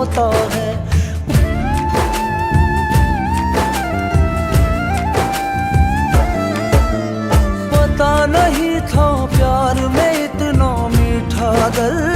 होता है। पता नहीं था प्यार में इतना मीठा दर्द